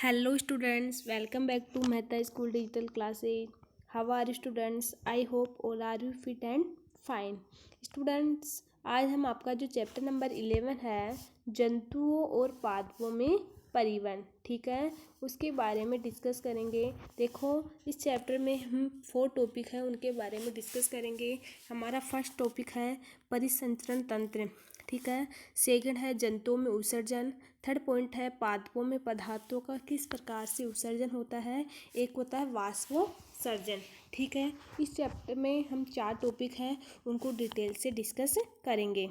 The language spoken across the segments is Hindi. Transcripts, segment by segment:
Hello students, welcome back to Mehta School Digital Classes. How are you students? I hope all are you fit and fine. Students, आज हम आपका जो चैप्टर नंबर 11 है जंतुओं और पादपों में परिवहन, ठीक है, उसके बारे में डिस्कस करेंगे। देखो इस चैप्टर में हम 4 टॉपिक है उनके बारे में डिस्कस करेंगे। हमारा फर्स्ट टॉपिक है परिसंचरण तंत्र, ठीक है। सेकंड है जंतुओं में उत्सर्जन। थर्ड पॉइंट है पादपों में पदार्थों का किस प्रकार से उत्सर्जन होता है। एक होता है वाष्पोत्सर्जन, ठीक है। इस चैप्टर में हम 4 टॉपिक हैं उनको डिटेल से डिस्कस करेंगे।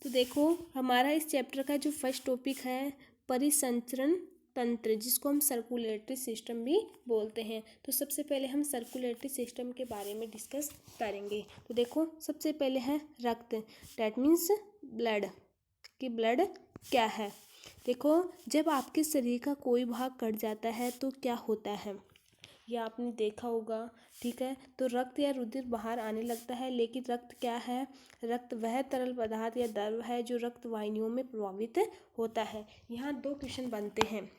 तो देखो हमारा इस चैप्टर का जो फर्स्ट टॉपिक है परिसंचरण तंत्र, जिसको हम सर्कुलेटरी सिस्टम भी बोलते हैं। तो सबसे पहले हम सर्कुलेटरी सिस्टम के बारे में डिस्कस करेंगे। तो देखो सबसे पहले है रक्त, डैट मीन्स ब्लड, कि ब्लड क्या है। देखो जब आपके शरीर का कोई भाग कट जाता है तो क्या होता है, यह आपने देखा होगा, ठीक है। तो रक्त या रुधिर बाहर आने लगता है, लेकिन रक्त क्या है, रक्त वह तरल पदार्थ या द्रव है जो रक्त वाहिनियों में प्रवाहित होता है। यहाँ 2 क्वेश्चन बनते हैं।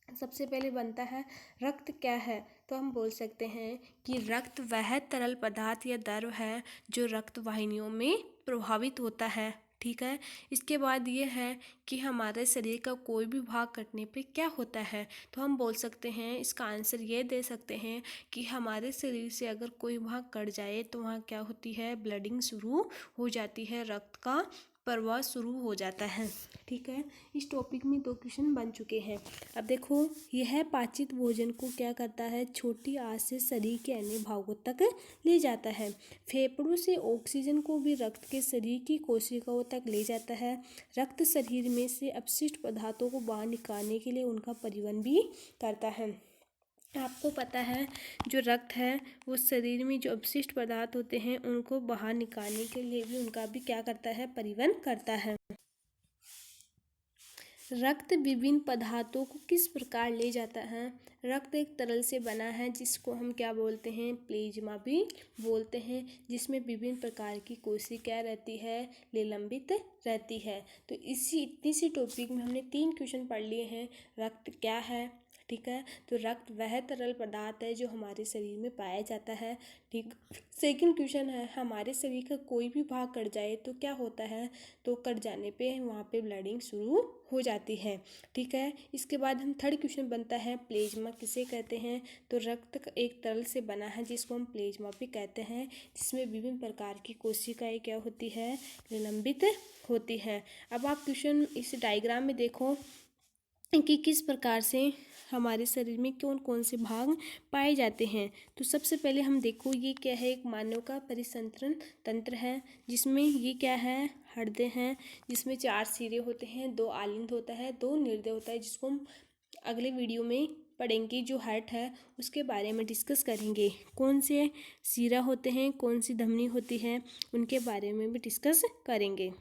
सबसे पहले बनता है रक्त क्या है, तो हम बोल सकते हैं कि रक्त वह तरल पदार्थ या द्रव है जो रक्त वाहिनियों में प्रभावित होता है, ठीक है। इसके बाद ये है कि हमारे शरीर का कोई भी भाग कटने पे क्या होता है, तो हम बोल सकते हैं, इसका आंसर ये दे सकते हैं कि हमारे शरीर से अगर कोई भाग कट जाए तो वहाँ क्या होती है, ब्लडिंग शुरू हो जाती है, रक्त का प्रवाह शुरू हो जाता है, ठीक है। इस टॉपिक में 2 क्वेश्चन बन चुके हैं। अब देखो यह पाचित भोजन को क्या करता है, छोटी आंत से शरीर के अन्य भागों तक ले जाता है। फेफड़ों से ऑक्सीजन को भी रक्त के शरीर की कोशिकाओं तक ले जाता है। रक्त शरीर में से अपशिष्ट पदार्थों को बाहर निकालने के लिए उनका परिवहन भी करता है। आपको पता है जो रक्त है वो शरीर में जो अपशिष्ट पदार्थ होते हैं उनको बाहर निकालने के लिए भी उनका भी क्या करता है, परिवहन करता है। रक्त विभिन्न पदार्थों को किस प्रकार ले जाता है। रक्त एक तरल से बना है जिसको हम क्या बोलते हैं, प्लेज्मा भी बोलते हैं, जिसमें विभिन्न प्रकार की कोशिकाएं रहती है, निलंबित रहती है। तो इतनी सी टॉपिक में हमने 3 क्वेश्चन पढ़ लिए हैं। रक्त क्या है, ठीक है, तो रक्त वह तरल पदार्थ है जो हमारे शरीर में पाया जाता है, ठीक। सेकंड क्वेश्चन है हमारे शरीर का कोई भी भाग कट जाए तो क्या होता है, तो कट जाने पे वहाँ पे ब्लीडिंग शुरू हो जाती है, ठीक है। इसके बाद हम थर्ड क्वेश्चन बनता है प्लेज्मा किसे कहते हैं, तो रक्त एक तरल से बना है जिसको हम प्लेज्मा भी कहते हैं, जिसमें विभिन्न प्रकार की कोशिकाएं क्या होती है, निलंबित होती है। अब आप क्वेश्चन इस डायग्राम में देखो कि किस प्रकार से हमारे शरीर में कौन कौन से भाग पाए जाते हैं। तो सबसे पहले हम देखो ये क्या है, एक मानव का परिसंचरण तंत्र है, जिसमें ये क्या है, हृदय हैं, जिसमें 4 सिरे होते हैं, 2 आलिंद होता है, 2 निर्दय होता है, जिसको हम अगले वीडियो में पढ़ेंगे। जो हार्ट है उसके बारे में डिस्कस करेंगे, कौन से सिरा होते हैं, कौन सी धमनी होती है, उनके बारे में भी डिस्कस करेंगे।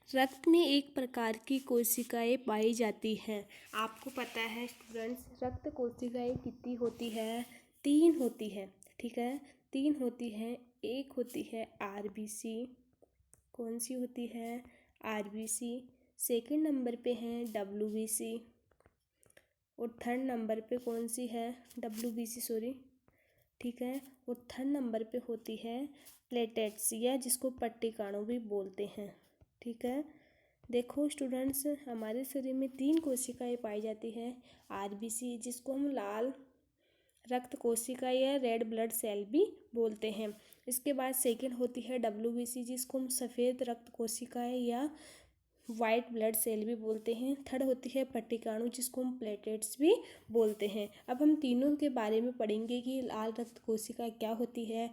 रक्त में एक प्रकार की कोशिकाएं पाई जाती हैं। आपको पता है स्टूडेंट्स रक्त कोशिकाएं कितनी होती है, 3 होती है, ठीक है, 3 होती है। एक होती है आरबीसी, कौन सी होती है, आरबीसी। सेकंड नंबर पे है डब्ल्यूबीसी और थर्ड नंबर पे कौन सी है, डब्ल्यूबीसी सॉरी, ठीक है। और थर्ड नंबर पे होती है प्लेटेट्स, या जिसको पट्टिकाणु भी बोलते हैं, ठीक है। देखो स्टूडेंट्स हमारे शरीर में 3 कोशिकाएं पाई जाती है, आरबीसी जिसको हम लाल रक्त कोशिका या रेड ब्लड सेल भी बोलते हैं। इसके बाद सेकंड होती है डब्ल्यूबीसी जिसको हम सफ़ेद रक्त कोशिकाएं या वाइट ब्लड सेल भी बोलते हैं। थर्ड होती है पट्टिकाणु जिसको हम प्लेटेट्स भी बोलते हैं। अब हम तीनों के बारे में पढ़ेंगे कि लाल रक्त कोशिका क्या होती है,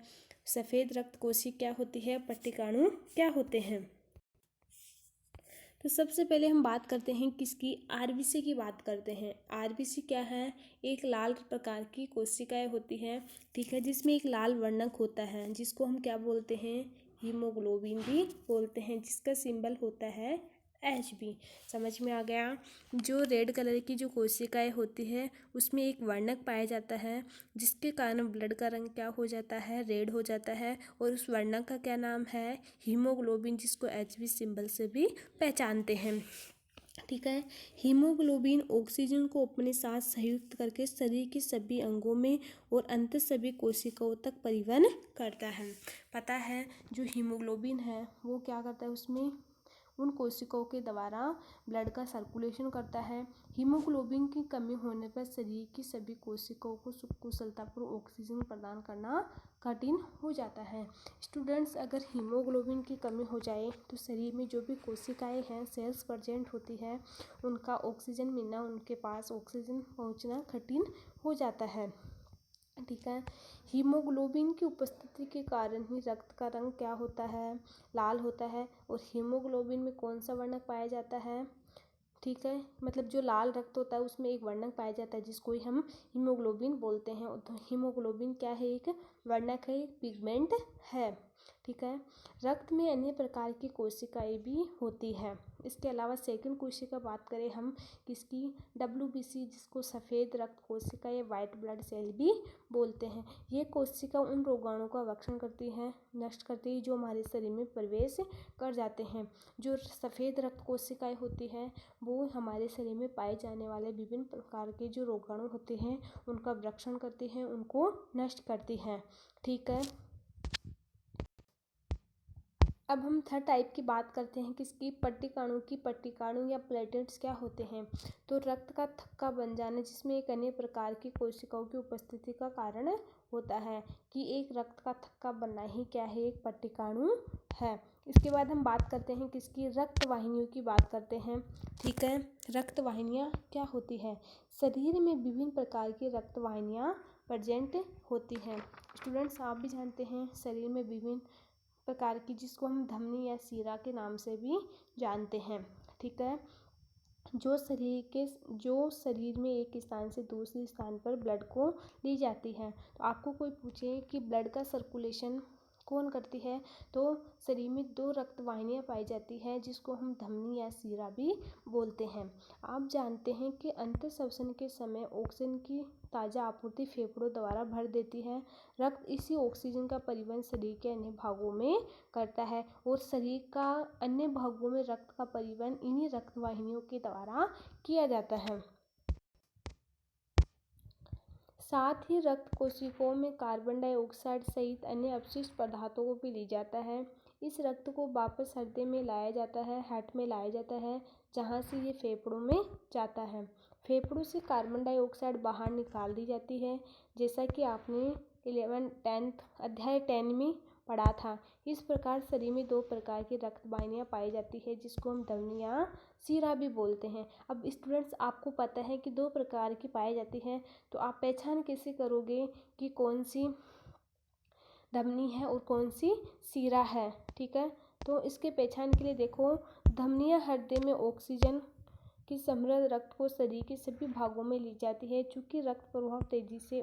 सफ़ेद रक्त कोशिका क्या होती है, पट्टिकाणु क्या होते हैं। तो सबसे पहले हम बात करते हैं किसकी, आरबीसी की बात करते हैं। आरबीसी क्या है, एक लाल प्रकार की कोशिकाएं होती हैं, ठीक है, जिसमें एक लाल वर्णक होता है जिसको हम क्या बोलते हैं, हीमोग्लोबिन भी बोलते हैं, जिसका सिंबल होता है HB। समझ में आ गया। जो रेड कलर की जो कोशिकाएं होती है उसमें एक वर्णक पाया जाता है जिसके कारण ब्लड का रंग क्या हो जाता है, रेड हो जाता है, और उस वर्णक का क्या नाम है, हीमोग्लोबिन, जिसको HB सिंबल से भी पहचानते हैं। ठीक है। हीमोग्लोबिन ऑक्सीजन को अपने साथ संयुक्त करके शरीर के सभी अंगों में और अंत सभी कोशिकाओं तक परिवहन करता है। पता है जो हीमोग्लोबिन है वो क्या करता है, उसमें उन कोशिकाओं के द्वारा ब्लड का सर्कुलेशन करता है। हीमोग्लोबिन की कमी होने पर शरीर की सभी कोशिकाओं को कुशलतापूर्वक ऑक्सीजन प्रदान करना कठिन हो जाता है। स्टूडेंट्स, अगर हीमोग्लोबिन की कमी हो जाए तो शरीर में जो भी कोशिकाएं हैं, सेल्स प्रेजेंट होती है, उनका ऑक्सीजन मिलना, उनके पास ऑक्सीजन पहुंचना कठिन हो जाता है। ठीक है। हीमोग्लोबिन की उपस्थिति के कारण ही रक्त का रंग क्या होता है, लाल होता है। और हीमोग्लोबिन में कौन सा वर्णक पाया जाता है, ठीक है, मतलब जो लाल रक्त होता है उसमें एक वर्णक पाया जाता है जिसको ही हम हीमोग्लोबिन बोलते हैं। तो हीमोग्लोबिन क्या है, एक वर्णक है, एक पिगमेंट है। ठीक है। रक्त में अन्य प्रकार की कोशिकाएं भी होती है। इसके अलावा सेकंड कोशिका बात करें हम किसकी, WBC, जिसको सफ़ेद रक्त कोशिका या वाइट ब्लड सेल भी बोलते हैं। ये कोशिका उन रोगाणुओं का भक्षण करती है, नष्ट करती है जो हमारे शरीर में प्रवेश कर जाते हैं। जो सफ़ेद रक्त कोशिकाएं होती हैं वो हमारे शरीर में पाए जाने वाले विभिन्न प्रकार के जो रोगाणु होते हैं उनका भक्षण करती हैं, उनको नष्ट करती हैं। ठीक है। अब हम थर्ड टाइप की बात करते हैं किसकी, पट्टिकाणु की। पट्टिकाणु या प्लेटलेट्स क्या होते हैं, तो रक्त का थक्का बन जाना जिसमें एक अन्य प्रकार की कोशिकाओं की उपस्थिति का कारण होता है कि एक रक्त का थक्का बनना ही क्या है, एक पट्टिकाणु है। इसके बाद हम बात करते हैं किसकी, रक्त वाहिनियों की बात करते हैं। ठीक है। रक्त वाहिनियाँ क्या होती है, शरीर में विभिन्न प्रकार की रक्त वाहिनियाँ प्रेजेंट होती हैं। स्टूडेंट्स, आप भी जानते हैं शरीर में विभिन्न प्रकार की, जिसको हम धमनी या सीरा के नाम से भी जानते हैं। ठीक है। जो शरीर में एक स्थान से दूसरे स्थान पर ब्लड को ली जाती है। तो आपको कोई पूछे कि ब्लड का सर्कुलेशन कौन करती है, तो शरीर में दो रक्त वाहिनियाँ पाई जाती है जिसको हम धमनी या सीरा भी बोलते हैं। आप जानते हैं कि अंतःश्वसन के समय ऑक्सीजन की ताज़ा आपूर्ति फेफड़ों द्वारा भर देती है। रक्त इसी ऑक्सीजन का परिवहन शरीर के अन्य भागों में करता है और शरीर का अन्य भागों में रक्त का परिवहन इन्हीं रक्त वाहिनियों के द्वारा किया जाता है। साथ ही रक्त कोशिकाओं में कार्बन डाइऑक्साइड सहित अन्य अपशिष्ट पदार्थों को भी ले जाता है। इस रक्त को वापस हृदय में लाया जाता है, हार्ट में लाया जाता है, जहाँ से ये फेफड़ों में जाता है। फेफड़ों से कार्बन डाइऑक्साइड बाहर निकाल दी जाती है, जैसा कि आपने 10th अध्याय 10 में पढ़ा था। इस प्रकार शरीर में दो प्रकार की रक्त वाहिनियाँ पाई जाती है जिसको हम धमनी या सीरा भी बोलते हैं। अब स्टूडेंट्स, आपको पता है कि दो प्रकार की पाई जाती है, तो आप पहचान कैसे करोगे कि कौन सी धमनी है और कौन सी सीरा है। ठीक है। तो इसके पहचान के लिए देखो, धमनियाँ हृदय में ऑक्सीजन की समृद्ध रक्त को शरीर के सभी भागों में ली जाती है, चूँकि रक्त प्रवाह तेजी से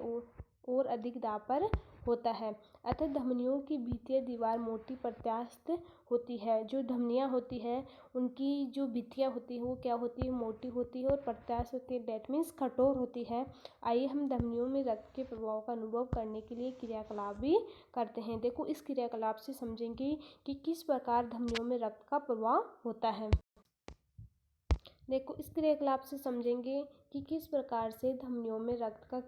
और अधिक दाब पर होता है, अतः धमनियों की भीतरीय दीवार मोटी प्रत्यास्थ होती है। जो धमनियाँ होती है उनकी जो भित्तियाँ होती है वो क्या होती है, मोटी होती है और प्रत्यास्थ होती है, डेट मीन्स कठोर होती है। आइए हम धमनियों में रक्त के प्रवाह का अनुभव करने के लिए क्रियाकलाप भी करते हैं। देखो, इस क्रियाकलाप से समझेंगे कि किस प्रकार धमनियों में रक्त का प्रवाह होता है। देखो, इस क्रियाकलाप से समझेंगे कि किस प्रकार से धमनियों में रक्त का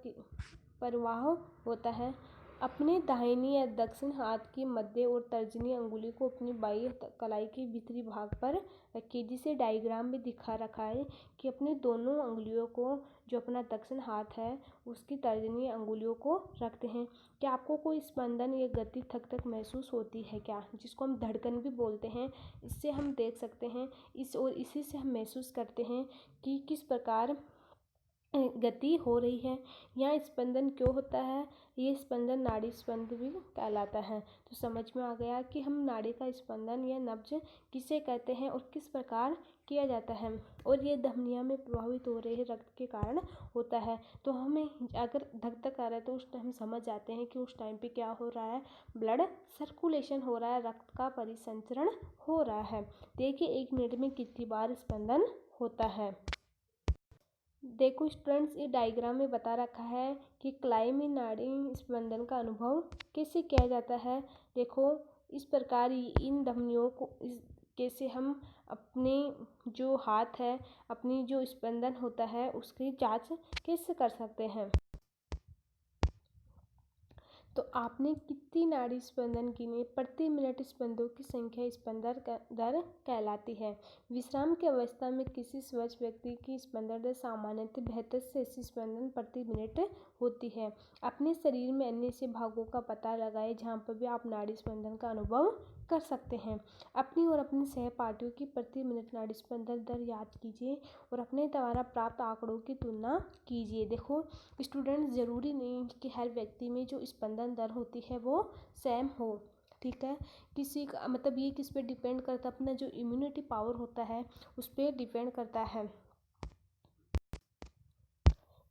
प्रवाह होता है। अपने दाहिनी या दक्षिण हाथ की मध्य और तर्जनी अंगुली को अपनी बाईं कलाई के भीतरी भाग पर रखिए, जिसे डायग्राम में दिखा रखा है कि अपने दोनों अंगुलियों को, जो अपना दक्षिण हाथ है उसकी तर्जनी अंगुलियों को रखते हैं। क्या आपको कोई स्पंदन या गति थक थक महसूस होती है क्या, जिसको हम धड़कन भी बोलते हैं। इससे हम देख सकते हैं इसी से हम महसूस करते हैं कि किस प्रकार गति हो रही है या स्पंदन क्यों होता है। ये स्पंदन नाड़ी स्पंद भी कहलाता है। तो समझ में आ गया कि हम नाड़ी का स्पंदन या नब्ज किसे कहते हैं और किस प्रकार किया जाता है, और ये धमनियाँ में प्रभावित हो रहे रक्त के कारण होता है। तो हमें अगर धक धक आ रहा है तो उस टाइम समझ जाते हैं कि उस टाइम पे क्या हो रहा है, ब्लड सर्कुलेशन हो रहा है, रक्त का परिसंचरण हो रहा है। देखिए 1 मिनट में कितनी बार स्पंदन होता है। देखो स्टूडेंट्स, ये डायग्राम में बता रखा है कि कलाई में नाड़ी स्पंदन का अनुभव कैसे किया जाता है। देखो, इस प्रकार इन धमनियों को कैसे हम अपने जो हाथ है, अपनी जो स्पंदन होता है उसकी जांच कैसे कर सकते हैं? तो आपने कितनी नाड़ी स्पंदन गिने? प्रति मिनट स्पंदों की संख्या स्पंदन दर कहलाती है। विश्राम की अवस्था में किसी स्वच्छ व्यक्ति की स्पंदन दर सामान्यतः 72 से 80 स्पंदन प्रति मिनट होती है। अपने शरीर में अन्य से भागों का पता लगाएं जहाँ पर भी आप नाड़ी स्पंदन का अनुभव कर सकते हैं। अपनी और अपने सहपाठियों की प्रति मिनट नाड़ी स्पंदन दर याद कीजिए और अपने द्वारा प्राप्त आंकड़ों की तुलना कीजिए। देखो स्टूडेंट, ज़रूरी नहीं कि हर व्यक्ति में जो स्पंदन दर होती है वो सेम हो, ठीक है। किसी का मतलब ये किस पे डिपेंड करता है, अपना जो इम्यूनिटी पावर होता है उस पर डिपेंड करता है।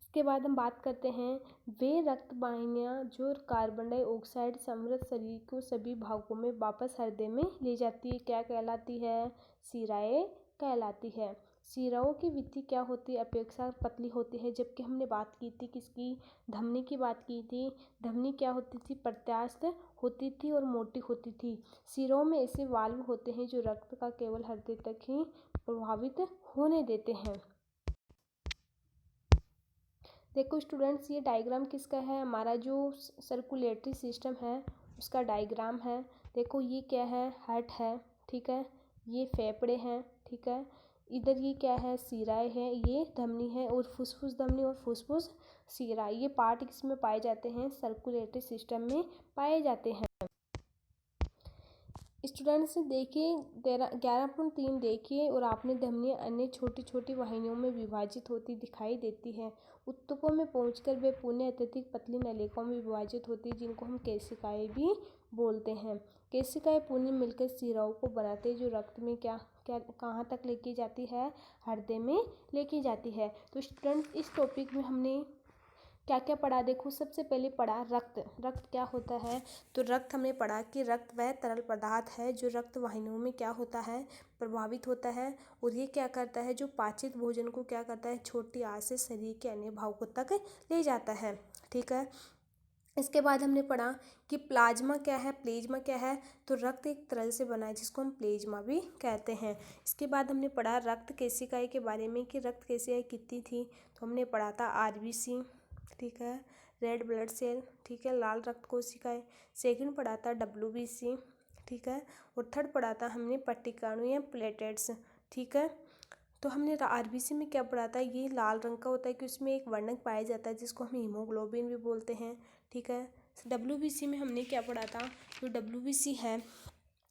इसके बाद हम बात करते हैं वे रक्त वाहिनियाँ जो कार्बन डाइऑक्साइड समृद्ध शरीर को सभी भागों में वापस हृदय में ले जाती है, क्या कहलाती है? शिराएँ कहलाती है। शिराओं की भित्ति क्या होती है? अपेक्षाकृत पतली होती है, जबकि हमने बात की थी किसकी? धमनी की बात की थी। धमनी क्या होती थी? प्रत्यास्थ होती थी और मोटी होती थी। शिराओं में ऐसे वाल्व होते हैं जो रक्त का केवल हृदय तक ही प्रभावित होने देते हैं। देखो स्टूडेंट्स, ये डायग्राम किसका है? हमारा जो सर्कुलेटरी सिस्टम है उसका डायग्राम है। देखो ये क्या है? हार्ट है, ठीक है। ये फेफड़े हैं, ठीक है। इधर ये क्या है? शिराएँ हैं, ये धमनी है और फुसफुस धमनी और फुसफुस शिरा, ये पार्ट किसमें पाए जाते हैं? सर्कुलेटरी सिस्टम में पाए जाते हैं। स्टूडेंट्स देखिए 11.3 देखिए और आपने धमनियाँ अन्य छोटी छोटी वाहिनियों में विभाजित होती दिखाई देती है। ऊतकों में पहुंचकर वे पुनः अत्यधिक पतली नलिकाओं में विभाजित होती है जिनको हम केशिकाएं भी बोलते हैं। केशिकाएं पुनः मिलकर शिराओं को बनाते हैं जो रक्त में क्या क्या कहाँ तक लेके जाती है? हृदय में लेके जाती है। तो स्टूडेंट्स इस टॉपिक में हमने क्या क्या पढ़ा? देखो सबसे पहले पढ़ा रक्त। रक्त क्या होता है? तो रक्त हमने पढ़ा कि रक्त वह तरल पदार्थ है जो रक्त वाहिनियों में क्या होता है? प्रभावित होता है और ये क्या करता है? जो पाचित भोजन को क्या करता है? छोटी आंत से शरीर के अन्य भागों तक ले जाता है, ठीक है। इसके बाद हमने पढ़ा कि प्लाज्मा क्या है? प्लेज्मा क्या है? तो रक्त एक तरल से बना है जिसको हम प्लेज्मा भी कहते हैं। इसके बाद हमने पढ़ा रक्त केशिकाएं के बारे में कि रक्त केशिकाएं कितनी थी। तो हमने पढ़ा था RBC, ठीक है, रेड ब्लड सेल, ठीक है, लाल रक्त कोशिकाएं। सेकंड पढ़ा था WBC, ठीक है, और थर्ड पढ़ा था हमने पट्टिकाणु या प्लेटेट्स, ठीक है। तो हमने RBC में क्या पढ़ा था? ये लाल रंग का होता है कि उसमें एक वर्णक पाया जाता है जिसको हम हीमोग्लोबिन भी बोलते हैं, ठीक है। WBC में हमने क्या पढ़ा था? जो WBC है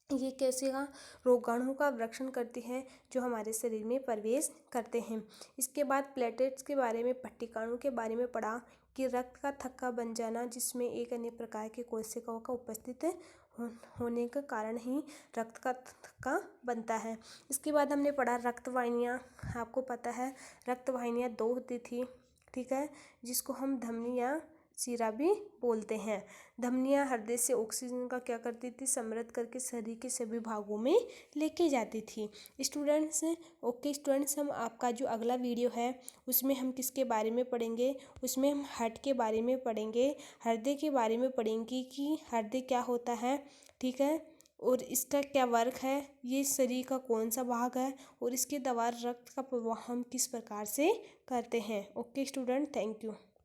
ये कैसे का रोगाणु का रक्षण करती है जो हमारे शरीर में प्रवेश करते हैं। इसके बाद प्लेटेट्स के बारे में, पट्टिकाणु के बारे में पढ़ा कि रक्त का थक्का बन जाना जिसमें एक अन्य प्रकार की कोशिकाओं का उपस्थित होने के कारण ही रक्त का थक्का बनता है। इसके बाद हमने पढ़ा रक्त वाहिनियाँ। आपको पता है रक्त वाहिनियाँ 2 होती थी, ठीक है, जिसको हम धमनी या शिरा भी बोलते हैं। धमनियाँ हृदय से ऑक्सीजन का क्या करती थी? समृद्ध करके शरीर के सभी भागों में लेके जाती थी। स्टूडेंट्स, ओके स्टूडेंट्स, हम आपका जो अगला वीडियो है उसमें हम किसके बारे में पढ़ेंगे? उसमें हम हार्ट के बारे में पढ़ेंगे, हृदय के बारे में पढ़ेंगे कि हृदय क्या होता है, ठीक है, और इसका क्या वर्क है, ये शरीर का कौन सा भाग है और इसके द्वारा रक्त का प्रवाह हम किस प्रकार से करते हैं। Okay student, thank you.